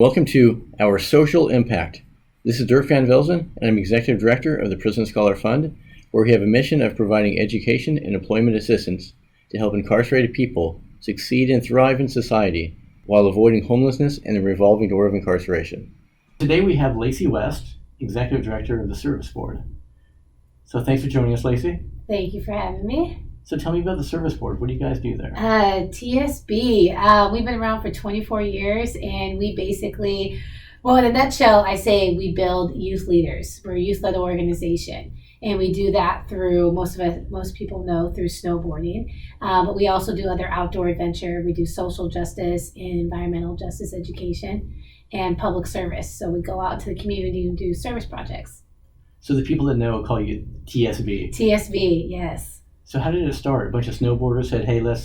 Welcome to our social impact. This is Dirk Van Velzen, and I'm Executive Director of the Prison Scholar Fund, where we have a mission of providing education and employment assistance to help incarcerated people succeed and thrive in society while avoiding homelessness and the revolving door of incarceration. Today we have Lacie West, Executive Director of the Service Board. So thanks for joining us, Lacie. Thank you for having me. So tell me about the Service Board. What do you guys do there? tSB. We've been around for 24 years, and we basically, well, in a nutshell, I say we build youth leaders. We're a youth-led organization, and we do that through, most people know, through snowboarding. But we also do other outdoor adventure. We do social justice and environmental justice education and public service. So we go out to the community and do service projects. So the people that know call you tSB. tSB, yes. So how did it start? A bunch of snowboarders said, hey, let's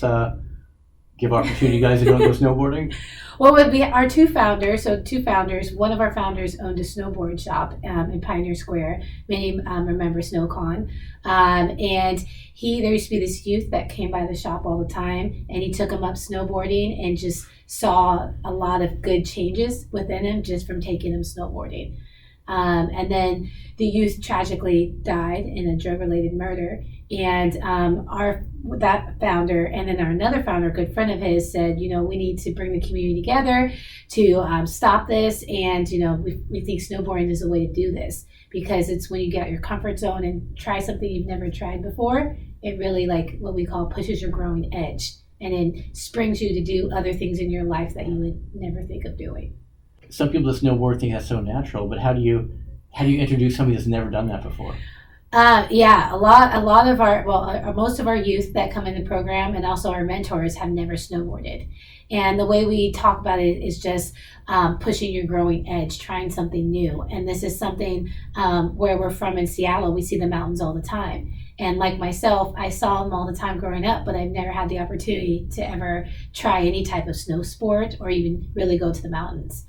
give opportunity to guys who don't go snowboarding? Well, it would be our two founders. One of our founders owned a snowboard shop in Pioneer Square. Many remember SnowCon. And there used to be this youth that came by the shop all the time, and he took him up snowboarding and just saw a lot of good changes within him just from taking him snowboarding. And then the youth tragically died in a drug-related murder. And that founder and then another founder, a good friend of his, said, we need to bring the community together to stop this. And, we think snowboarding is a way to do this, because it's when you get out your comfort zone and try something you've never tried before, it really, like what we call, pushes your growing edge and then springs you to do other things in your life that you would never think of doing. Some people that snowboard think that's so natural, but how do you introduce somebody that's never done that before? A lot of most of our youth that come in the program and also our mentors have never snowboarded. And the way we talk about it is just pushing your growing edge, trying something new. And this is something where we're from in Seattle, we see the mountains all the time. And like myself, I saw them all the time growing up, but I've never had the opportunity to ever try any type of snow sport or even really go to the mountains.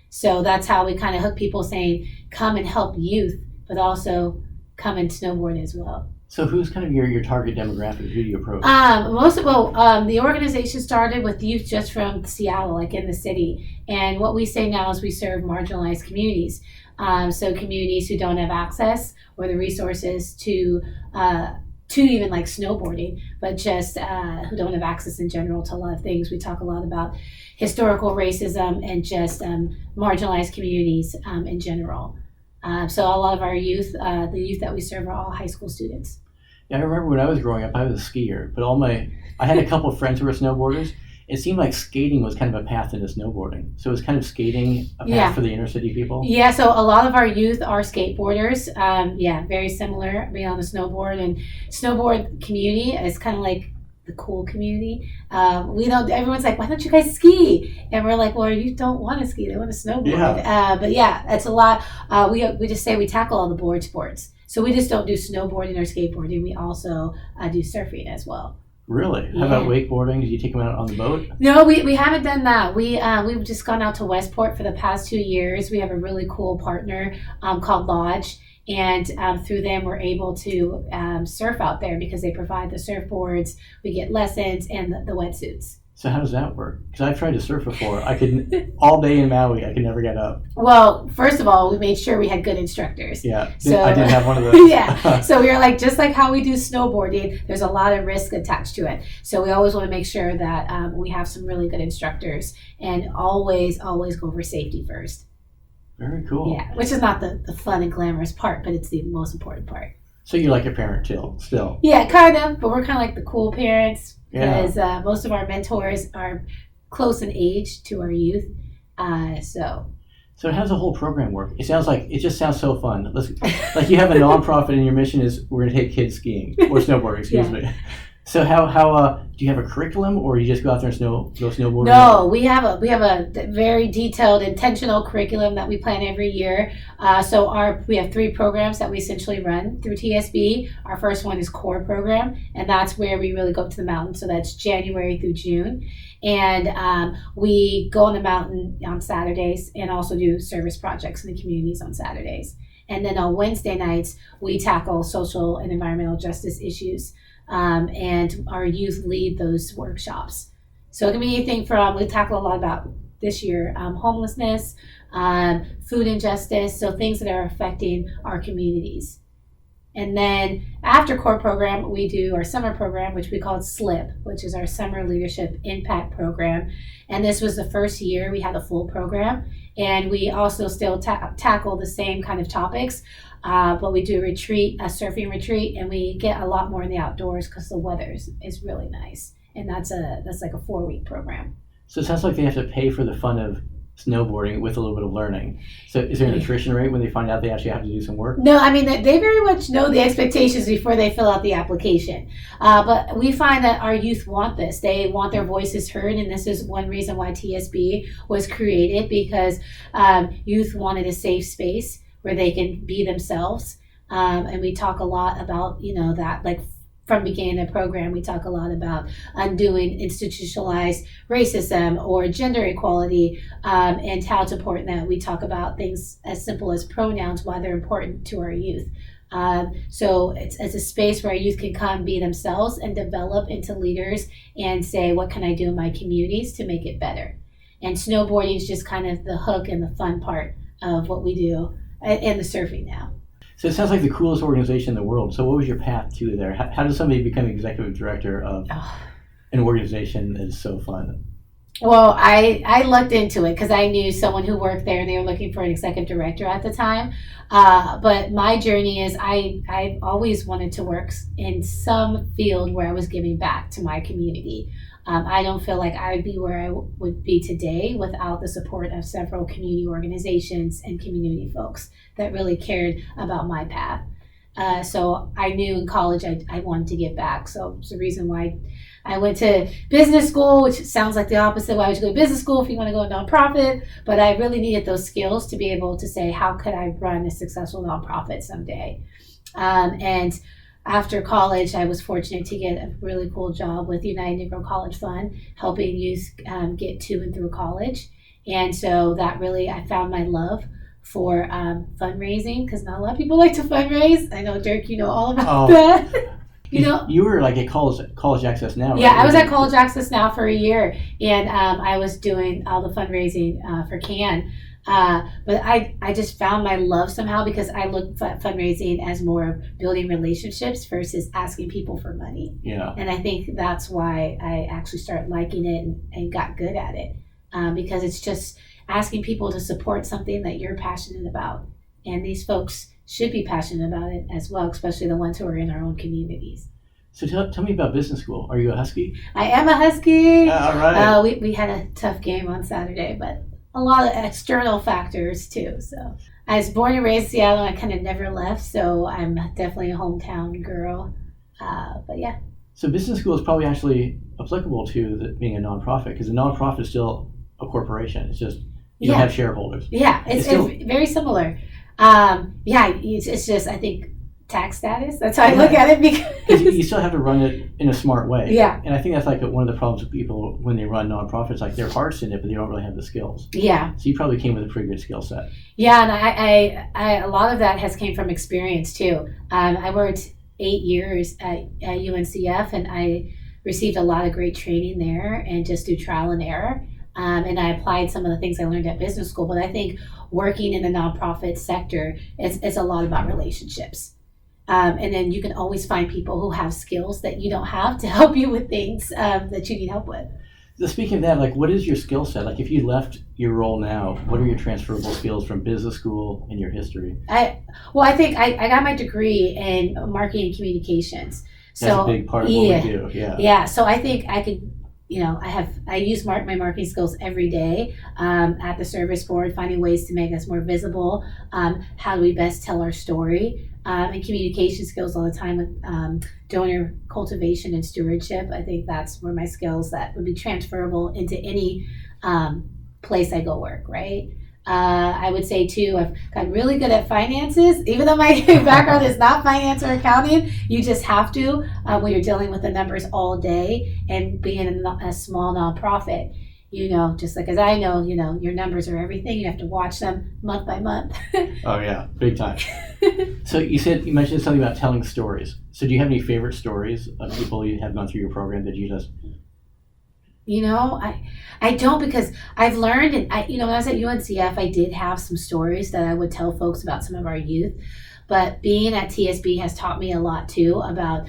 So that's how we kind of hook people, saying, come and help youth, but also come and snowboard as well. So who's kind of your target demographic? Who do you approach? The organization started with youth just from Seattle, like in the city. And what we say now is we serve marginalized communities. So communities who don't have access or the resources to even like snowboarding, but just who don't have access in general to a lot of things. We talk a lot about historical racism and just marginalized communities in general. So a lot of our youth, the youth that we serve, are all high school students. Yeah, I remember when I was growing up, I was a skier, but I had a couple of friends who were snowboarders. It seemed like skating was kind of a path into snowboarding. So it was kind of skating a path for the inner city people? Yeah, so a lot of our youth are skateboarders. Very similar, being on the snowboard. And snowboard community is kind of like the cool community. Everyone's like, why don't you guys ski? And we're like, well, you don't want to ski, they want to snowboard. That's a lot. We just say we tackle all the board sports. So we just don't do snowboarding or skateboarding. We also do surfing as well. Really? How about wakeboarding? Did you take them out on the boat? No, we haven't done that. We've just gone out to Westport for the past 2 years. We have a really cool partner called Lodge. And through them, we're able to surf out there because they provide the surfboards, we get lessons, and the wetsuits. So how does that work? Because I've tried to surf before. I could, all day in Maui, I could never get up. Well, first of all, we made sure we had good instructors. Yeah, so, I didn't have one of those. Yeah, so we were like, just like how we do snowboarding, there's a lot of risk attached to it. So we always want to make sure that we have some really good instructors, and always go for safety first. Very cool. Yeah, which is not the fun and glamorous part, but it's the most important part. So you're like a parent still? Yeah, kind of, but we're kind of like the cool parents, because most of our mentors are close in age to our youth. So how does the whole program work? It just sounds so fun. Like you have a nonprofit and your mission is we're going to take kids skiing or snowboarding, excuse me. So how do you have a curriculum, or you just go out there and go snowboarding? No, we have a very detailed, intentional curriculum that we plan every year. We have 3 programs that we essentially run through tSB. Our first one is core program, and that's where we really go up to the mountain. So that's January through June, and we go on the mountain on Saturdays and also do service projects in the communities on Saturdays. And then on Wednesday nights, we tackle social and environmental justice issues. And our youth lead those workshops. So it can be anything from, we tackle a lot about this year, homelessness, food injustice, so things that are affecting our communities. And then after core program, we do our summer program, which we call SLIP, which is our Summer Leadership Impact Program. And this was the first year we had a full program. And we also still tackle the same kind of topics, but we do a surfing retreat, and we get a lot more in the outdoors because the weather is really nice. And that's like a 4-week program. So it sounds like they have to pay for the fun of snowboarding with a little bit of learning. So is there an attrition rate when they find out they actually have to do some work? No, I mean, they very much know the expectations before they fill out the application. But we find that our youth want this. They want their voices heard, and this is one reason why tSB was created, because youth wanted a safe space where they can be themselves. And we talk a lot about, that, like, from beginning of the program, we talk a lot about undoing institutionalized racism or gender equality, and how it's important that we talk about things as simple as pronouns, why they're important to our youth. So it's a space where our youth can come be themselves and develop into leaders and say, what can I do in my communities to make it better? And snowboarding is just kind of the hook and the fun part of what we do in the surfing now. So it sounds like the coolest organization in the world. So what was your path to there? How does somebody become executive director of an organization that is so fun? Well, I looked into it because I knew someone who worked there, and they were looking for an executive director at the time. But my journey is I always wanted to work in some field where I was giving back to my community. I don't feel like I would be where I would be today without the support of several community organizations and community folks that really cared about my path. So I knew in college I wanted to give back. So it's the reason why I went to business school, which sounds like the opposite. Why would you go to business school if you want to go a nonprofit? But I really needed those skills to be able to say, how could I run a successful nonprofit someday? And after college, I was fortunate to get a really cool job with United Negro College Fund, helping youth get to and through college. And so that really, I found my love for fundraising, because not a lot of people like to fundraise. I know, Dirk, you know all about that. You were like at College Access Now, right? Yeah, I was at College Access Now for a year, and I was doing all the fundraising for CAN. But I just found my love somehow, because I look at fundraising as more of building relationships versus asking people for money. Yeah. And I think that's why I actually started liking it and got good at it, because it's just asking people to support something that you're passionate about. And these folks should be passionate about it as well, especially the ones who are in our own communities. So tell me about business school. Are you a Husky? I am a Husky. All right. We had a tough game on Saturday, but a lot of external factors too. So I was born and raised in Seattle. I kind of never left, so I'm definitely a hometown girl. But yeah. So business school is probably actually applicable to being a nonprofit, because a nonprofit is still a corporation. It's just you don't have shareholders. Yeah, it's very similar. It's just, I think, tax status. That's how I look at it, because you still have to run it in a smart way. Yeah. And I think that's like one of the problems with people when they run nonprofits. Like, they're hearts in it, but they don't really have the skills. Yeah. So you probably came with a pretty good skill set. Yeah, and I a lot of that has came from experience too. I worked 8 years at UNCF, and I received a lot of great training there, and just through trial and error. And I applied some of the things I learned at business school. But I think working in the nonprofit sector is a lot about relationships. And then you can always find people who have skills that you don't have to help you with things that you need help with. So speaking of that, like, what is your skill set? Like, if you left your role now, what are your transferable skills from business school and your history? I think I got my degree in marketing and communications. That's a big part of what we do. Yeah. Yeah. So I think I could, I use my marketing skills every day at the service board, finding ways to make us more visible. How do we best tell our story? And communication skills all the time with donor cultivation and stewardship. I think that's where my skills that would be transferable into any place I go work, right? I would say too, I've gotten really good at finances. Even though my background is not finance or accounting, you just have to when you're dealing with the numbers all day, and being a small nonprofit. Just like as I know, your numbers are everything. You have to watch them month by month. Oh yeah, big time. So you mentioned something about telling stories. So do you have any favorite stories of people you have gone through your program that you just I don't, because I've learned, and when I was at UNCF, I did have some stories that I would tell folks about some of our youth. But being at tSB has taught me a lot too about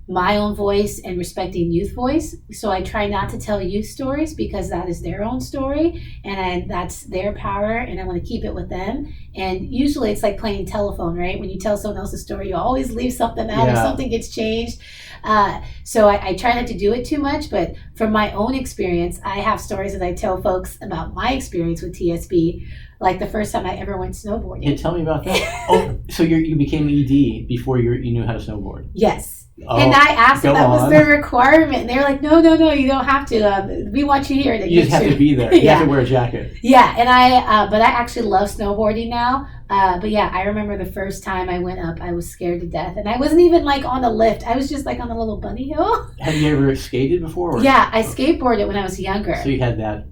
my own voice and respecting youth voice. So I try not to tell youth stories because that is their own story and that's their power, and I want to keep it with them. And usually it's like playing telephone, right? When you tell someone else's story, you always leave something out or something gets changed. So I try not to do it too much, but from my own experience, I have stories that I tell folks about my experience with tSB, like the first time I ever went snowboarding. Yeah, tell me about that. So you became ED before you knew how to snowboard. Yes. And I asked if that was their requirement, and they were like, no, you don't have to. We want you here. You just have to be there. You have to wear a jacket. Yeah, and but I actually love snowboarding now. But yeah, I remember the first time I went up, I was scared to death. And I wasn't even like on a lift. I was just like on a little bunny hill. Have you ever skated before? Yeah, I skateboarded when I was younger. So you had that.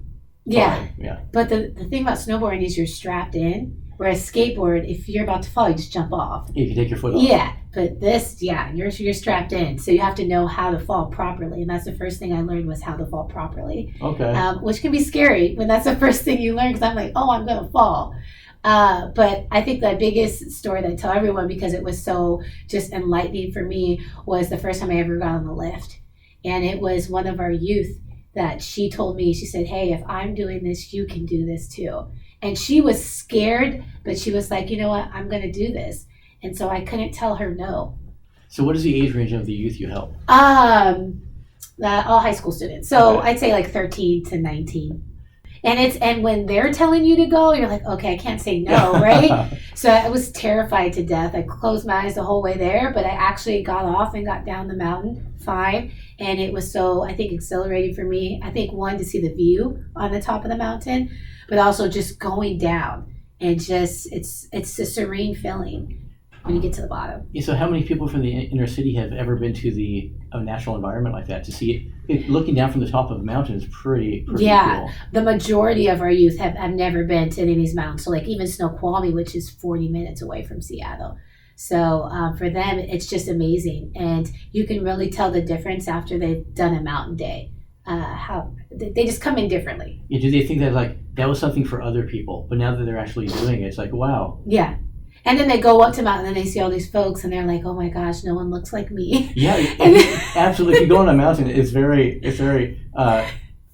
Yeah. But the thing about snowboarding is you're strapped in. Whereas skateboard, if you're about to fall, you just jump off. You can take your foot off. Yeah, but this, you're strapped in. So you have to know how to fall properly. And that's the first thing I learned, was how to fall properly. Okay. Which can be scary when that's the first thing you learn, because I'm like, I'm going to fall. But I think the biggest story that I tell everyone, because it was so just enlightening for me, was the first time I ever got on the lift. And it was one of our youth that she told me, she said, hey, if I'm doing this, you can do this too. And she was scared, but she was like, you know what, I'm going to do this. And so I couldn't tell her no. So what is the age range of the youth you help? All high school students. So I'd say like 13 to 19. And when they're telling you to go, you're like, okay, I can't say no, right? So I was terrified to death. I closed my eyes the whole way there, but I actually got off and got down the mountain fine. And it was so, I think, exhilarating for me. I think, one, to see the view on the top of the mountain, but also just going down, and just it's a serene feeling when you get to the bottom. Yeah, so how many people from the inner city have ever been to a natural environment like that? To see it looking down from the top of a mountain is pretty cool. The majority of our youth have never been to any of these mountains. So like even Snoqualmie, which is 40 minutes away from Seattle. So for them, it's just amazing. And you can really tell the difference after they've done a mountain day. How they just come in differently. Yeah, do they think that that was something for other people, but now that they're actually doing it, it's like, wow. Yeah. And then they go up to mountain and they see all these folks and they're like, oh my gosh, no one looks like me. Yeah, absolutely. If you go on a mountain, it's very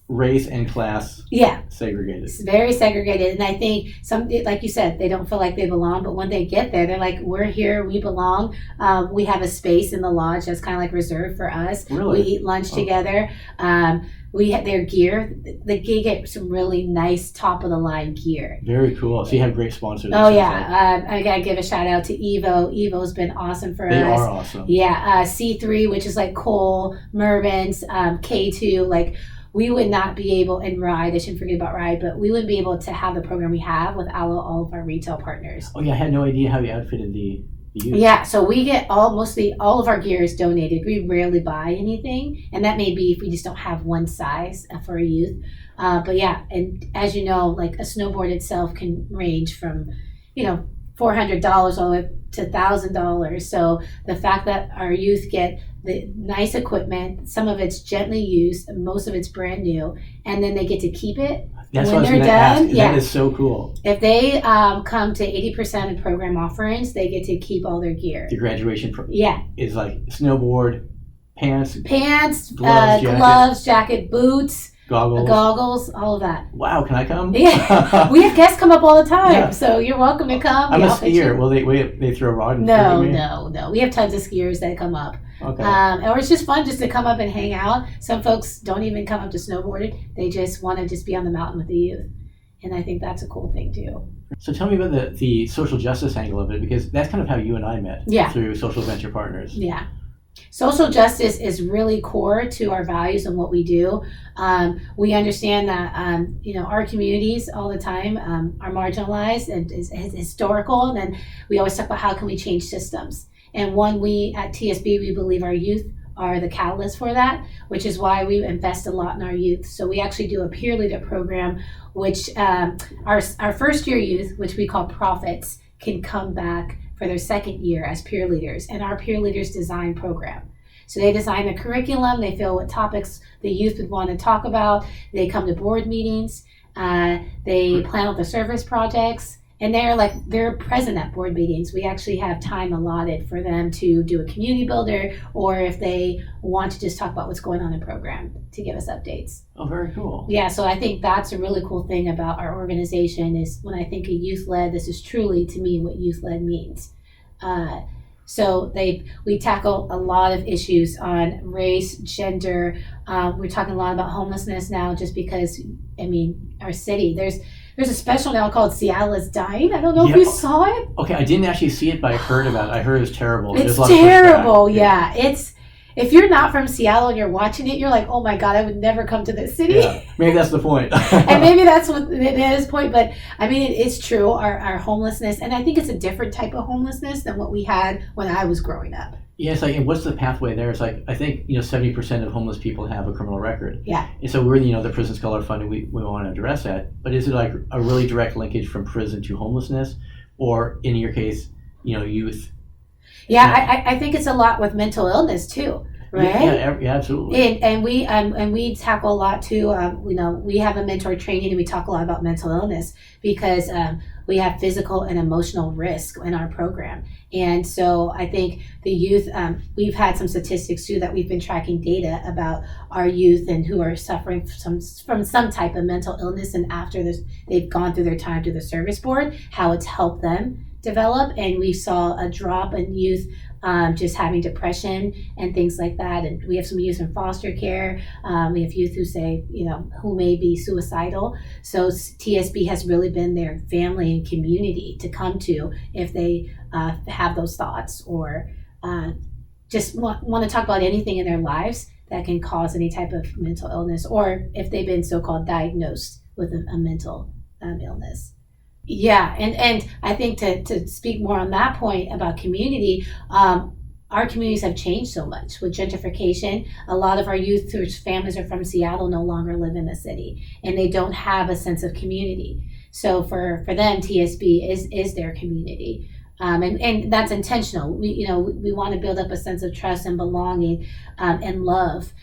race and class segregated. It's very segregated. And I think like you said, they don't feel like they belong, but when they get there, they're like, we're here, we belong. We have a space in the lodge that's kind of like reserved for us. Really? We eat lunch together. We had their gear. They get some really nice top of the line gear. Very cool. So you have great sponsors. Oh yeah, I gotta give a shout out to Evo. Evo's been awesome for us. They are awesome. Yeah, C3, which is like Cole, Mervyn's, K2. Like we would not be able, and Ride. I shouldn't forget about Ride, but we wouldn't be able to have the program we have without all of our retail partners. Oh yeah, I had no idea how you outfitted the youth. Yeah, so we get mostly all of our gear is donated. We rarely buy anything, and that may be if we just don't have one size for a youth. But yeah, and as you know, like a snowboard itself can range from, $400 all the way to $1,000. So the fact that our youth get the nice equipment, some of it's gently used, most of it's brand new, and then they get to keep it. That's when what I was they're done. ask. That is so cool. If they come to 80% of program offerings, they get to keep all their gear. The graduation is like snowboard, pants, gloves, jacket, boots, goggles, all of that. Wow, can I come? Yeah, we have guests come up all the time, so you're welcome to come. I'm a skier. Will they throw a rod? No. We have tons of skiers that come up. Okay. Or it's just fun just to come up and hang out. Some folks don't even come up to snowboarding. They just want to just be on the mountain with the youth. And I think that's a cool thing too. So tell me about the social justice angle of it, because that's kind of how you and I met through Social Venture Partners. Yeah. Social justice is really core to our values and what we do. We understand that, our communities all the time are marginalized and is historical. And then we always talk about how can we change systems. And we at tSB, we believe our youth are the catalyst for that, which is why we invest a lot in our youth. So we actually do a peer leader program, which our first year youth, which we call Profits, can come back for their second year as peer leaders, and our peer leaders design program. So they design the curriculum, they feel what topics the youth would want to talk about, they come to board meetings, they plan out the service projects, and they're present at board meetings. We actually have time allotted for them to do a community builder, or if they want to just talk about what's going on in program, to give us updates. Oh, very cool. Yeah, so I think that's a really cool thing about our organization is when I think of youth-led, this is truly to me what youth-led means. So we tackle a lot of issues on race, gender. We're talking a lot about homelessness now, just because our city, there's a special now called Seattle is Dying. I don't know if you saw it. Okay, I didn't actually see it, but I heard about it. I heard it was terrible. It's terrible. Yeah, it's. If you're not from Seattle and you're watching it, you're like, oh my God, I would never come to this city. Yeah, maybe that's the point. And maybe that's what it is point. But it is true, our homelessness. And I think it's a different type of homelessness than what we had when I was growing up. Yeah, it's like, and what's the pathway there? It's like, I think, 70% of homeless people have a criminal record. Yeah. And so we're, the Prison Scholar Fund, and we want to address that. But is it like a really direct linkage from prison to homelessness? Or in your case, youth? Yeah, I think it's a lot with mental illness too, right? Yeah, absolutely. And we tackle a lot too. We have a mentor training, and we talk a lot about mental illness because we have physical and emotional risk in our program. And so I think the youth, we've had some statistics too that we've been tracking data about our youth and who are suffering from some type of mental illness, and after they've gone through their time through the service board, how it's helped them develop. And we saw a drop in youth just having depression and things like that. And we have some youth in foster care. We have youth who say, who may be suicidal. So tSB has really been their family and community to come to if they have those thoughts or just want to talk about anything in their lives that can cause any type of mental illness, or if they've been so-called diagnosed with a mental illness. Yeah, and I think to speak more on that point about community, our communities have changed so much with gentrification. A lot of our youth whose families are from Seattle no longer live in the city, and they don't have a sense of community. So for them, tSB is their community. And that's intentional. We want to build up a sense of trust and belonging and love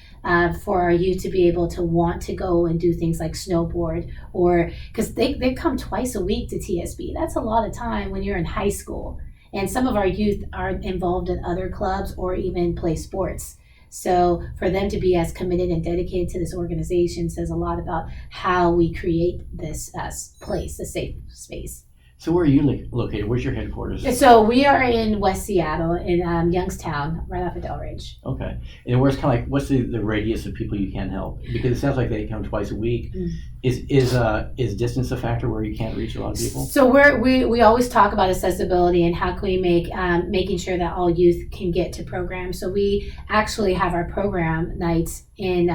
for our youth to be able to want to go and do things like snowboard, or because they come twice a week to tSB. That's a lot of time when you're in high school. And some of our youth are involved in other clubs or even play sports. So for them to be as committed and dedicated to this organization says a lot about how we create this place, a safe space. So where are you located? Where's your headquarters? So we are in West Seattle, in Youngstown, right off of Delridge. Okay. And what's the radius of people you can help? Because it sounds like they come twice a week. Mm. Is distance a factor where you can't reach a lot of people? So we always talk about accessibility and how can we make making sure that all youth can get to programs. So we actually have our program nights in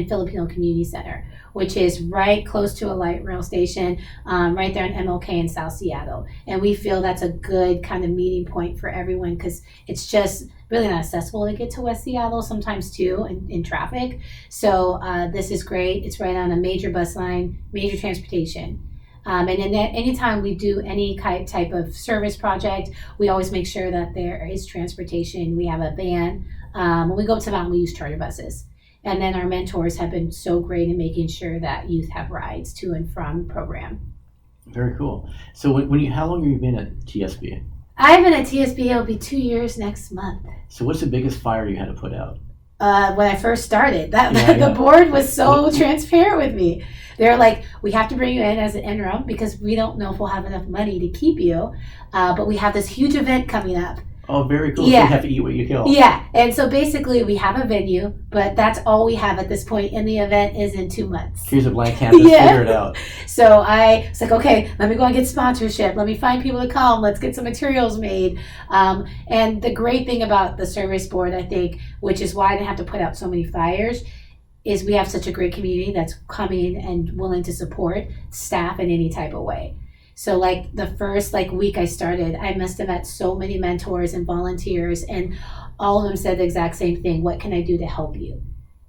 Filipino Community Center, which is right close to a light rail station, right there in MLK in South Seattle. And we feel that's a good kind of meeting point for everyone because it's just really not accessible to get to West Seattle sometimes too in traffic. So this is great. It's right on a major bus line, major transportation. And then anytime we do any type of service project, we always make sure that there is transportation. We have a van. When we go up to the mountain, we use charter buses. And then our mentors have been so great in making sure that youth have rides to and from program. Very cool. So how long have you been at tSB? I've been at tSB, it'll be 2 years next month. So what's the biggest fire you had to put out? When I first started, the board was so transparent with me. They're like, we have to bring you in as an interim because we don't know if we'll have enough money to keep you. But we have this huge event coming up. Oh, very cool. Yeah. So you have to eat what you kill. Yeah. And so basically we have a venue, but that's all we have at this point. And the event is in 2 months. Here's a blank canvas. Figure it out. So I was like, okay, let me go and get sponsorship. Let me find people to come. Let's get some materials made. And the great thing about the service board, I think, which is why I didn't have to put out so many fires, is we have such a great community that's coming and willing to support staff in any type of way. So like the first week I started, I must have met so many mentors and volunteers, and all of them said the exact same thing. What can I do to help you?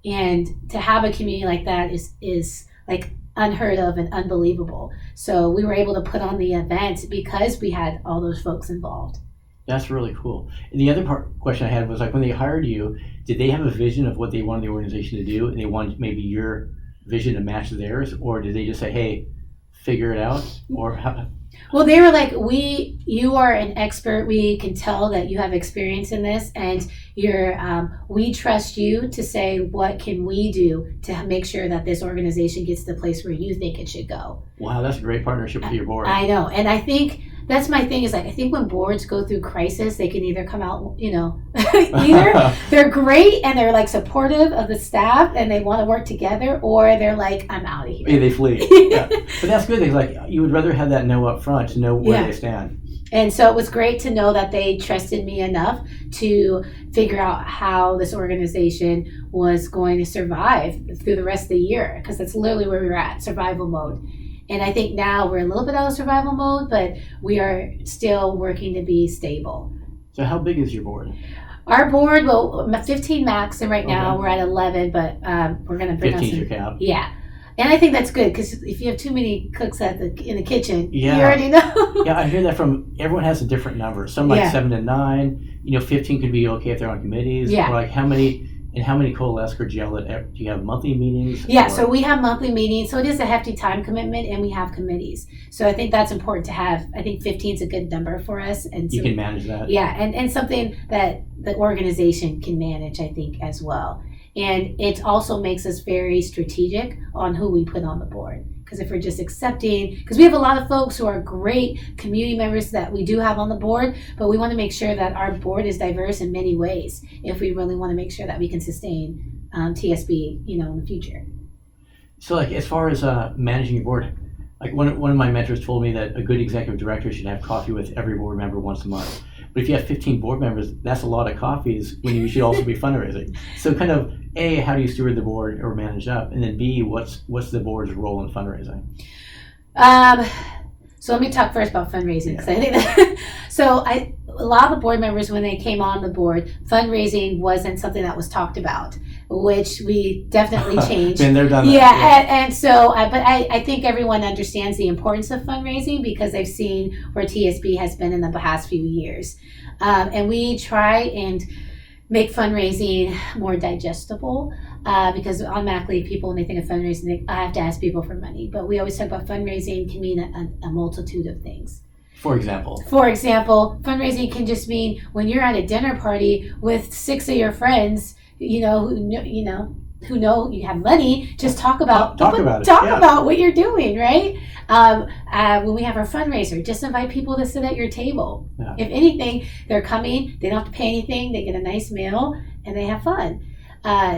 And to have a community like that is like unheard of and unbelievable. So we were able to put on the event because we had all those folks involved. That's really cool. And the other question I had was like when they hired you, did they have a vision of what they wanted the organization to do, and they wanted maybe your vision to match theirs, or did they just say, "Hey, figure it out"? Or how? Well, they were like, you are an expert. We can tell that you have experience in this, and we trust you to say what can we do to make sure that this organization gets to the place where you think it should go. Wow, that's a great partnership with your board. I know, and I think that's my thing. Is like I think when boards go through crisis, they can either come out, either they're great and they're like supportive of the staff and they want to work together, or they're like, I'm out of here. Yeah, they flee. Yeah. But that's good. It's like you would rather have that know up front to know where they stand. And so it was great to know that they trusted me enough to figure out how this organization was going to survive through the rest of the year, because that's literally where we were at, survival mode. And I think now we're a little bit out of survival mode, but we are still working to be stable. So how big is your board? Our board, 15 max, and right now we're at 11, but we're going to bring 15's your cap. Yeah. And I think that's good, because if you have too many cooks in the kitchen, you Yeah. already know. Yeah, I hear that from everyone has a different number. Some like 7 to 9. 15 could be okay if they're on committees. Yeah. Or like how many coalesce or gel do you have monthly meetings? Yeah, or? so we have monthly meetings, so it is a hefty time commitment, and we have committees. So I think that's important to have. I think 15 is a good number for us, and so, You can manage that. yeah, and something that the organization can manage, I think, as well. And it also makes us very strategic on who we put on the board. Because if we're just accepting, because we have a lot of folks who are great community members that we do have on the board, but we want to make sure that our board is diverse in many ways if we really want to make sure that we can sustain tSB, in the future. So like as far as managing your board, like one of my mentors told me that a good executive director should have coffee with every board member once a month. But if you have 15 board members, that's a lot of coffees when you should also be fundraising. So kind of A, how do you steward the board or manage up? And then B, what's the board's role in fundraising? So let me talk first about fundraising. Yeah. I think that, a lot of the board members, when they came on the board, fundraising wasn't something that was talked about, which we definitely changed. Been there, done that. Yeah, and so, but I think everyone understands the importance of fundraising because they've seen where tSB has been in the past few years. And we try and make fundraising more digestible because automatically people, when they think of fundraising, I have to ask people for money. But we always talk about fundraising can mean a multitude of things. For example, fundraising can just mean when you're at a dinner party with 6 of your friends, who know you have money, just talk about what you're doing, right? When we have our fundraiser, just invite people to sit at your table. Yeah. If anything, they're coming, they don't have to pay anything, they get a nice meal, and they have fun.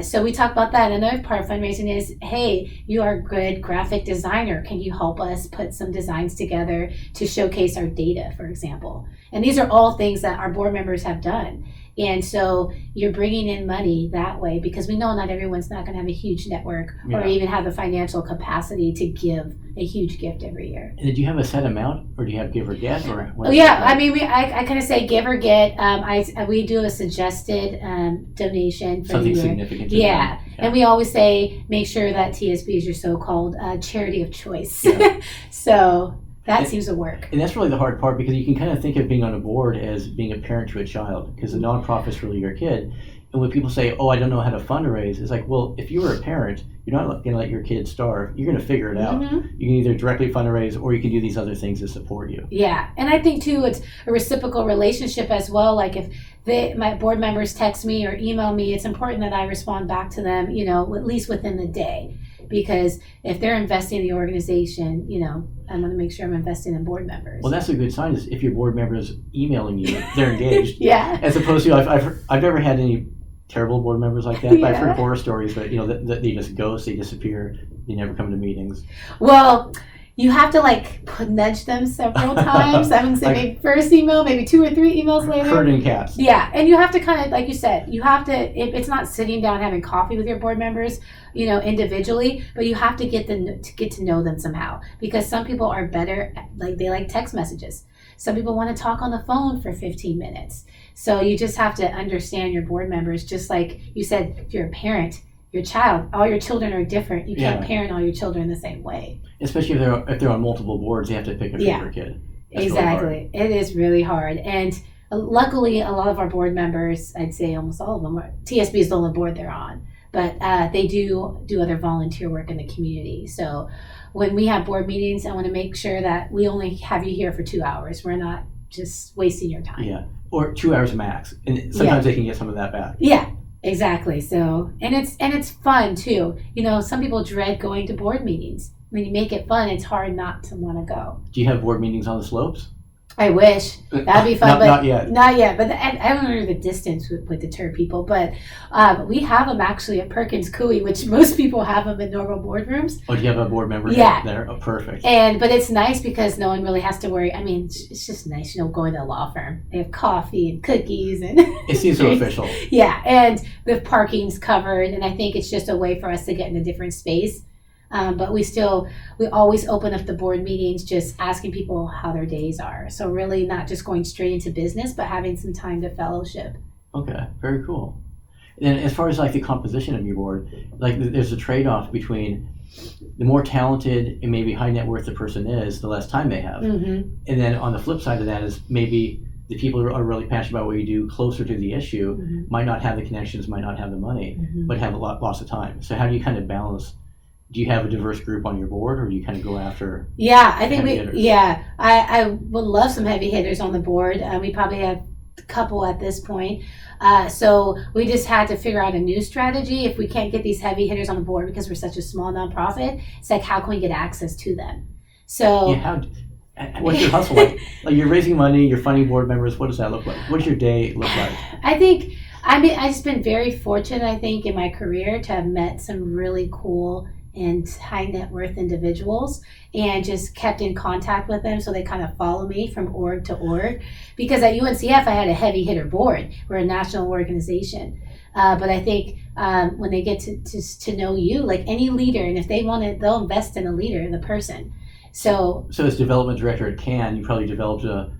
So we talk about that. Another part of fundraising is, hey, you are a good graphic designer. Can you help us put some designs together to showcase our data, for example? And these are all things that our board members have done. And so you're bringing in money that way because we know not everyone's not going to have a huge network or even have the financial capacity to give a huge gift every year. And did you have a set amount, or do you have give or get? Or I kind of say give or get. We do a suggested donation for something the year. Significant. Yeah, and we always say make sure that tSB is your so-called charity of choice. Yeah. So that seems to work. And that's really the hard part because you can kind of think of being on a board as being a parent to a child because the nonprofit's really your kid. And when people say, oh, I don't know how to fundraise, it's like, well, if you were a parent, you're not going to let your kid starve. You're going to figure it out. Mm-hmm. You can either directly fundraise or you can do these other things to support you. Yeah. And I think, too, it's a reciprocal relationship as well. Like if my board members text me or email me, it's important that I respond back to them, at least within the day. Because if they're investing in the organization, I'm going to make sure I'm investing in board members. Well, that's a good sign is if your board member is emailing you, they're engaged. Yeah. As opposed to, I've never had any terrible board members like that. But I've heard horror stories that, that they just ghost, they disappear, they never come to meetings. Well, you have to nudge them several times. I would say maybe first email, maybe 2 or 3 emails later. Herding cats. Yeah, and you have to kind of, like you said, if it's not sitting down having coffee with your board members, individually, but you have to get to know them somehow because some people are better, they like text messages. Some people want to talk on the phone for 15 minutes. So you just have to understand your board members, just like you said, if you're a parent, your child, all your children are different. You can't parent all your children the same way. Especially if they're on multiple boards, you have to pick a favorite kid. That's exactly. Really, it is really hard. And luckily, a lot of our board members, I'd say almost all of them, tSB is the only board they're on, but they do other volunteer work in the community. So when we have board meetings, I want to make sure that we only have you here for 2 hours. We're not just wasting your time. Yeah, or 2 hours max, and sometimes they can get some of that back. Yeah, exactly. So and it's fun too. Some people dread going to board meetings. When you make it fun, it's hard not to want to go. Do you have board meetings on the slopes? I wish. That'd be fun. Not yet. Not yet. But I don't know if the distance would deter people. But we have them actually at Perkins Coie, which most people have them in normal boardrooms. Oh, do you have a board member Yeah. there? Oh, perfect. But it's nice because no one really has to worry. I mean, it's just nice, going to a law firm. They have coffee and cookies and It seems so official. Yeah, and the parking's covered, and I think it's just a way for us to get in a different space. But we always open up the board meetings just asking people how their days are. So really not just going straight into business, but having some time to fellowship. Okay, very cool. And as far as like the composition of your board, like there's a trade-off between the more talented and maybe high net worth the person is, the less time they have. Mm-hmm. And then on the flip side of that is maybe the people who are really passionate about what you do, closer to the issue, Mm-hmm. might not have the connections, might not have the money, Mm-hmm. but have lots of time. So how do you kind of balance? Do you have a diverse group on your board, or do you kind of go after? Yeah, I think heavy hitters? I would love some heavy hitters on the board. We probably have a couple at this point. So we just had to figure out a new strategy. If we can't get these heavy hitters on the board because we're such a small nonprofit, it's like, how can we get access to them? So Yeah, what's your hustle like? Like you're raising money, you're funding board members. What does that look like? What does your day look like? I've just been very fortunate, I think, in my career to have met some really cool and high net worth individuals and just kept in contact with them, so they kind of follow me from org to org. Because at UNCF I had a heavy hitter board. We're a national organization, but I think when they get to know you, like any leader, and if they want to, they'll invest in a leader, the person. So as development director at CAN, you probably developed a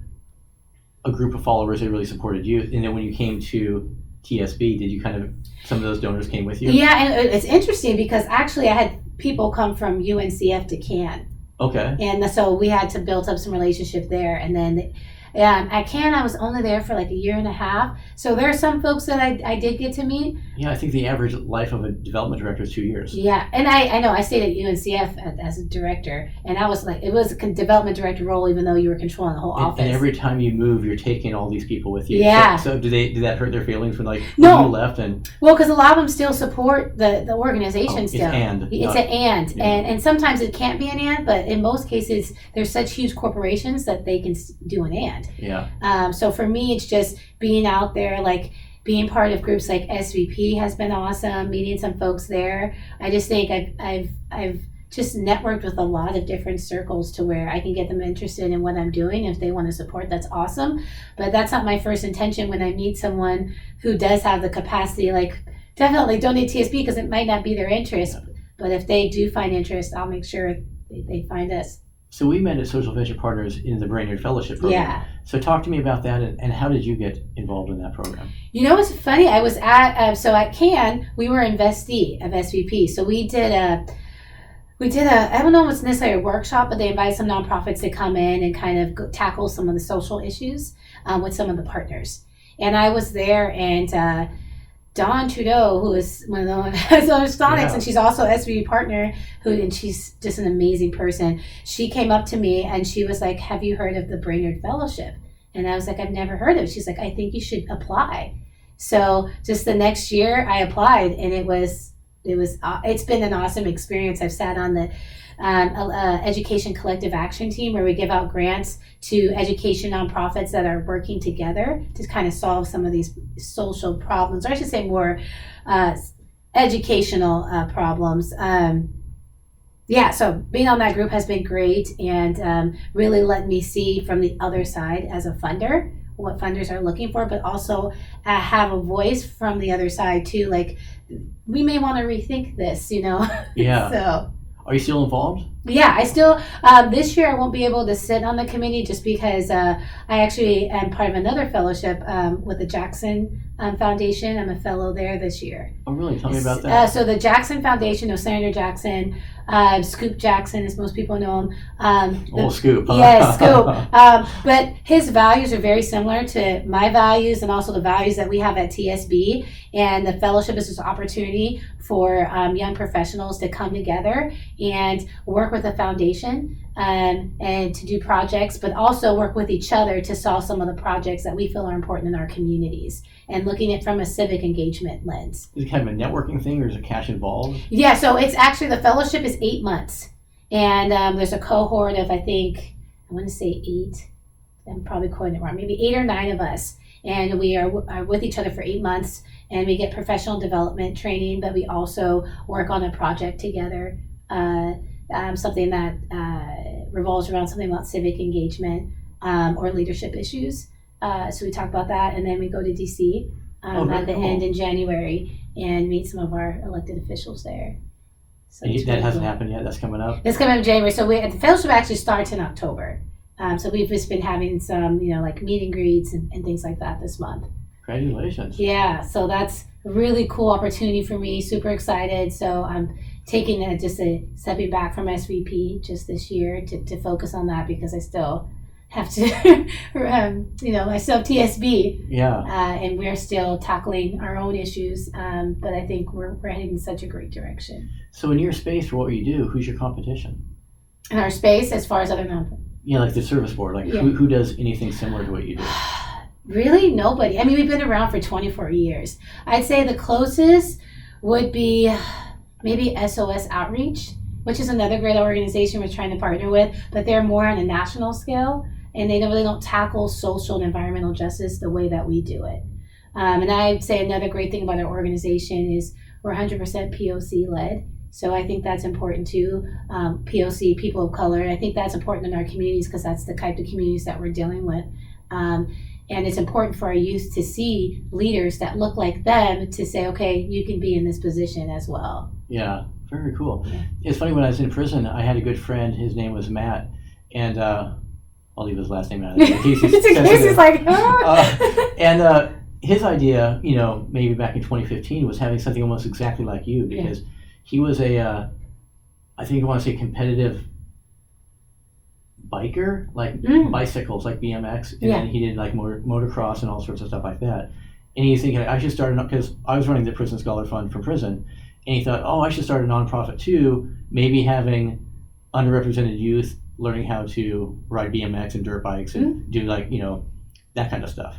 group of followers that really supported you, and then when you came to tSB, did you kind of, some of those donors came with you? Yeah, and it's interesting because actually I had people come from UNCF to CAN. Okay. And so we had to build up some relationship there. And then at CAN, I was only there for like a year and a half. So there are some folks that I did get to meet. Yeah, I think the average life of a development director is 2 years. Yeah, and I know I stayed at UNCF as a director, and I was like, it was a development director role, even though you were controlling the whole office. And every time you move, you're taking all these people with you. Yeah. So did that hurt their feelings when when No. you left? And Well, because a lot of them still support the organization still. It's an and. Yeah. And sometimes it can't be an and, but in most cases, there's such huge corporations that they can do an and. Yeah. So for me, it's just being out there, like being part of groups like SVP has been awesome. Meeting some folks there. I just think I've just networked with a lot of different circles to where I can get them interested in what I'm doing. If they want to support, that's awesome. But that's not my first intention when I meet someone who does have the capacity. Like, definitely donate tSB because it might not be their interest. But if they do find interest, I'll make sure they find us. So we met at Social Venture Partners in the Brainerd Fellowship program. Yeah. So talk to me about that, and how did you get involved in that program? What's funny? I was at CAN. We were investee of SVP. So we did a I don't know if it's necessarily a workshop, but they invited some nonprofits to come in and kind of tackle some of the social issues with some of the partners. And I was there, and Dawn Trudeau, who is one of the Sonics, and she's also SVP partner, and she's just an amazing person. She came up to me and she was like, "Have you heard of the Brainerd Fellowship?" And I was like, "I've never heard of it." She's like, "I think you should apply." So just the next year I applied, and it's been an awesome experience. I've sat on the Education Collective Action Team, where we give out grants to education nonprofits that are working together to kind of solve some of these social problems, or I should say more educational problems. So being on that group has been great, and really let me see from the other side as a funder what funders are looking for, but also have a voice from the other side too. Like, we may want to rethink this, Yeah. So. Are you still involved? Yeah, I still, this year I won't be able to sit on the committee just because I actually am part of another fellowship with the Jackson Foundation. I'm a fellow there this year. Oh, really? Tell me about that. So the Jackson Foundation, Senator Jackson, Scoop Jackson, as most people know him. Scoop. Huh? Yes, Scoop. But his values are very similar to my values and also the values that we have at tSB. And the fellowship is this opportunity for young professionals to come together and work with the foundation and to do projects, but also work with each other to solve some of the projects that we feel are important in our communities and looking at it from a civic engagement lens. Is it kind of a networking thing, or is it cash involved? Yeah, so it's actually, the fellowship is 8 months. And there's a cohort of, I want to say 8. I'm probably quoting it wrong. Maybe 8 or 9 of us. And we are with each other for 8 months. And we get professional development training, but we also work on a project together. Something that revolves around something about civic engagement or leadership issues. So we talk about that, and then we go to DC at the end in January and meet some of our elected officials there. So that hasn't happened yet? That's coming up? It's coming up in January. So the fellowship actually starts in October. So we've just been having some, like meet and greets and things like that this month. Congratulations. Yeah, so that's a really cool opportunity for me. Super excited. So I'm taking stepping back from SVP just this year to focus on that, because I still have to, I still have tSB. Yeah. And we're still tackling our own issues. But I think we're heading in such a great direction. So in your space, for what you do, who's your competition? In our space, as far as other nonprofits? Yeah, like the service board. Like who does anything similar to what you do? Really, nobody. I mean, we've been around for 24 years. I'd say the closest would be maybe SOS Outreach, which is another great organization we're trying to partner with, but they're more on a national scale, and they really don't tackle social and environmental justice the way that we do it. And I'd say another great thing about our organization is we're 100% POC led. So I think that's important too. POC, people of color. I think that's important in our communities because that's the type of communities that we're dealing with. And it's important for our youth to see leaders that look like them to say, okay, you can be in this position as well. Yeah, very cool. Yeah. It's funny, when I was in prison, I had a good friend. His name was Matt. And I'll leave his last name out of it. He's like, oh. And his idea, maybe back in 2015, was having something almost exactly like you, because he was I think I want to say competitive biker, like bicycles, like BMX, and then he did like motocross and all sorts of stuff like that. And he's thinking, I should start because I was running the Prison Scholar Fund from prison, and he thought, I should start a nonprofit too, maybe having underrepresented youth learning how to ride BMX and dirt bikes and do that kind of stuff.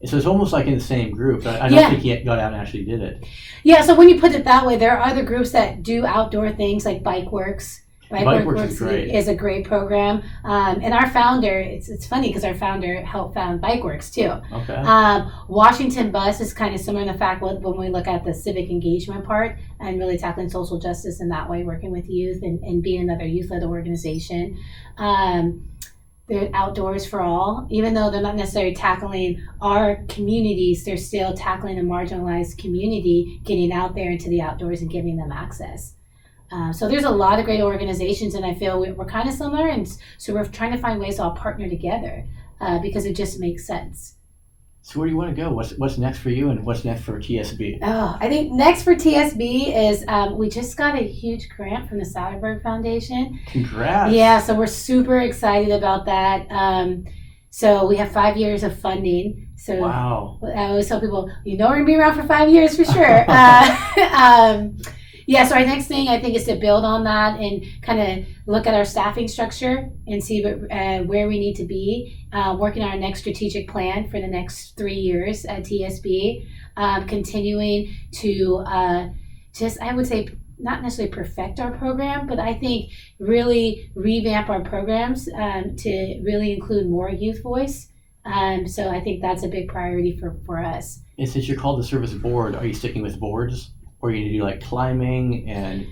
So it's almost like in the same group, but I don't think he got out and actually did it. Yeah, so when you put it that way, there are other groups that do outdoor things like Bike Works. Bikeworks is a great program. And our founder, it's funny because our founder helped found Bikeworks too. Okay. Washington Bus is kind of similar in the fact when we look at the civic engagement part and really tackling social justice in that way, working with youth and being another youth-led organization. They're Outdoors for All. Even though they're not necessarily tackling our communities, they're still tackling a marginalized community, getting out there into the outdoors and giving them access. So there's a lot of great organizations, and I feel we're kind of similar, and so we're trying to find ways to all partner together because it just makes sense. So where do you want to go? What's next for you, and what's next for tSB? I think next for tSB is we just got a huge grant from the Soderbergh Foundation. Congrats! Yeah, so we're super excited about that. So we have 5 years of funding. So wow! I always tell people, we're going to be around for 5 years for sure. Yeah, so our next thing I think is to build on that and kind of look at our staffing structure and see where we need to be, working on our next strategic plan for the next 3 years at tSB, continuing to I would say, not necessarily perfect our program, but I think really revamp our programs to really include more youth voice. So I think that's a big priority for us. And since you're called the service board, are you sticking with boards? Or are you going to do like climbing and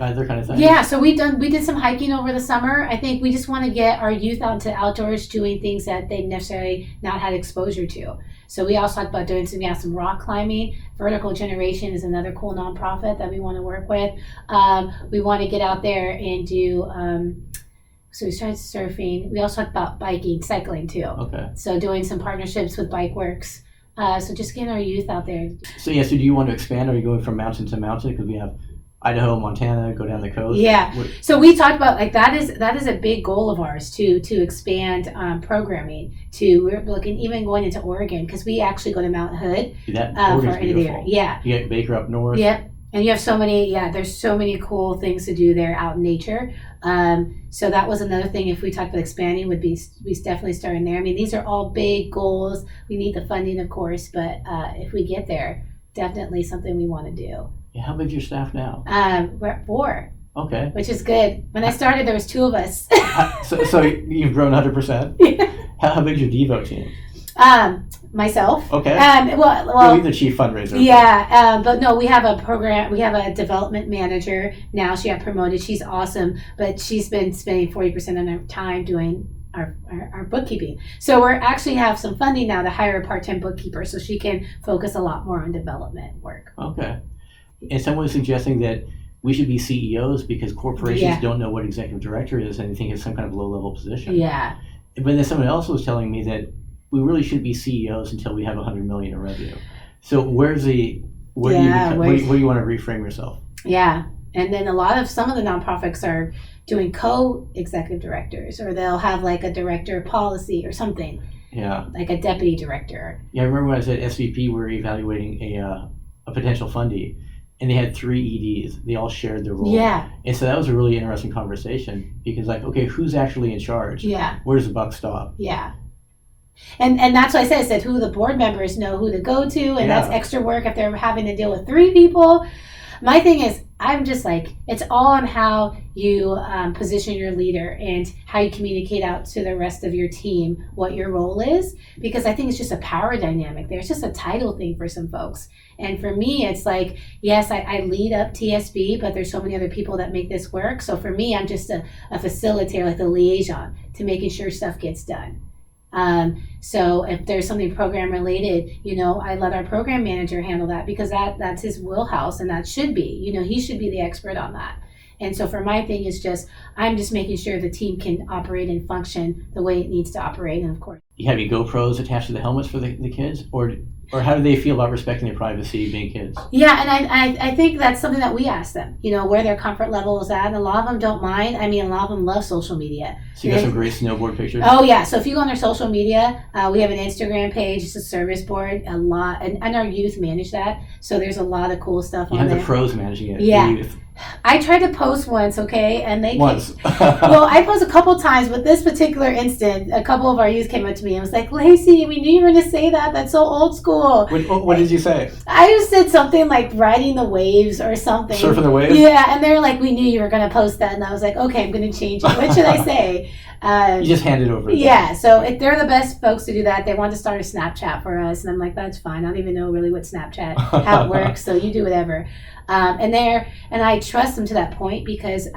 other kind of things? Yeah, so we did some hiking over the summer. I think we just want to get our youth out into outdoors doing things that they necessarily not had exposure to. So we also talked about doing some rock climbing. Vertical Generation is another cool nonprofit that we want to work with. We want to get out there and do so we started surfing. We also talked about biking, cycling too. Okay. So doing some partnerships with Bike Works. So just getting our youth out there. So yeah, so do you want to expand? Are you going from mountain to mountain? Because we have Idaho, Montana, go down the coast. Yeah. So we talked about like that is a big goal of ours to expand programming. We're looking even going into Oregon because we actually go to Mount Hood That for Oregon's end of the year. beautiful. Yeah. You get Baker up north. Yep. And you have so many, there's so many cool things to do there out in nature. So that was another thing, if we talked about expanding, would be we definitely starting there. I mean, these are all big goals. We need the funding, of course, but if we get there, definitely something we want to do. Yeah, how big's your staff now? We're at 4. Okay. Which is good. When I started, there was 2 of us. so you've grown 100%? How big's your Devo team? Myself. Okay. Well, you're the chief fundraiser. Yeah, but no, we have a program. We have a development manager now. She got promoted. She's awesome, but she's been spending 40% of her time doing our bookkeeping. So we're actually have some funding now to hire a part-time bookkeeper, so she can focus a lot more on development work. Okay. And someone was suggesting that we should be CEOs because corporations don't know what executive director is and they think it's some kind of low-level position. Yeah. But then someone else was telling me that we really should be CEOs until we have $100 million in revenue. So where do you want to reframe yourself? Yeah, and then some of the nonprofits are doing co-executive directors, or they'll have like a director of policy or something. Yeah, like a deputy director. Yeah, I remember when I was at SVP, we were evaluating a potential fundee, and they had 3 EDs. They all shared their role. Yeah, and so that was a really interesting conversation because, like, okay, who's actually in charge? Yeah, where does the buck stop? Yeah. And that's what I said who the board members know who to go to, and that's extra work if they're having to deal with 3 people. My thing is, I'm just like, it's all on how you position your leader and how you communicate out to the rest of your team what your role is, because I think it's just a power dynamic there. It's just a title thing for some folks. And for me, it's like, yes, I lead up tSB, but there's so many other people that make this work. So for me, I'm just a facilitator, like the liaison to making sure stuff gets done. So if there's something program related, I let our program manager handle that because that's his wheelhouse, and that should be, he should be the expert on that. And so for my thing is I'm just making sure the team can operate and function the way it needs to operate. And of course, you have your GoPros attached to the helmets for the kids, or how do they feel about respecting their privacy being kids? Yeah, and I think that's something that we ask them, where their comfort level is at. And a lot of them don't mind. I mean, a lot of them love social media. So you got some great snowboard pictures? Oh, yeah. So if you go on their social media, we have an Instagram page. It's a service board, a lot. And our youth manage that. So there's a lot of cool stuff on there. You have the pros managing it. Yeah. The youth. I tried to post once, okay, and they once. Well, I posted a couple times, but this particular instant, a couple of our youth came up to me and was like, "Lacie, we knew you were going to say that. That's so old school." What did you say? I just said something like riding the waves or something. Surfing the waves? Yeah, and they're like, "We knew you were going to post that," and I was like, "Okay, I'm going to change it. What should I say?" You just hand it over. Yeah, so if they're the best folks to do that, they want to start a Snapchat for us, and I'm like, "That's fine. I don't even know really what Snapchat how it works, so you do whatever." And I trust them to that point because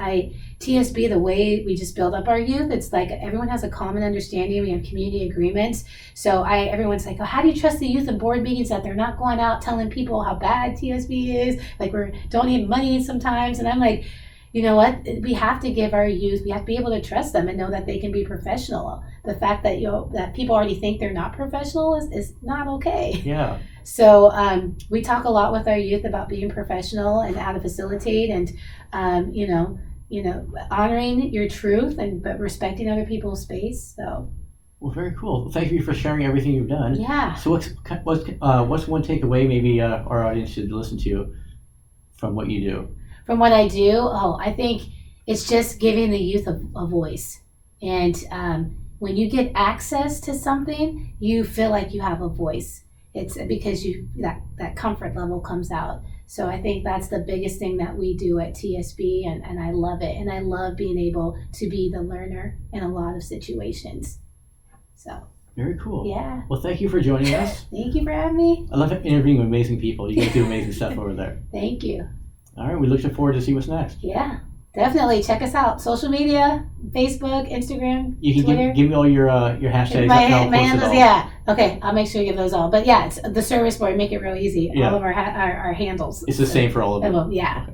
tSB, the way we just build up our youth, it's like everyone has a common understanding. We have community agreements. So everyone's like, "Oh, how do you trust the youth in board meetings that they're not going out telling people how bad tSB is? Like we're donating money sometimes." And I'm like, you know what? We have to give our youth, we have to be able to trust them and know that they can be professional. The fact that that people already think they're not professional is not okay. Yeah. So we talk a lot with our youth about being professional and how to facilitate and honoring your truth but respecting other people's space. So. Well, very cool. Well, thank you for sharing everything you've done. Yeah. So what's one takeaway maybe our audience should listen to from what you do? From what I do, I think it's just giving the youth a voice. And when you get access to something, you feel like you have a voice. It's because that comfort level comes out. So I think that's the biggest thing that we do at tSB, and I love it. And I love being able to be the learner in a lot of situations. So. Very cool. Yeah. Well, thank you for joining us. Thank you for having me. I love interviewing amazing people. You guys do amazing stuff over there. Thank you. All right, we look forward to see what's next. Yeah, definitely. Check us out. Social media, Facebook, Instagram, you can Twitter. Give me all your hashtags. My handles, yeah. Okay, I'll make sure to give those all. But yeah, it's the service board. Make it real easy. Yeah. All of our handles. It's the same for all of them. Yeah.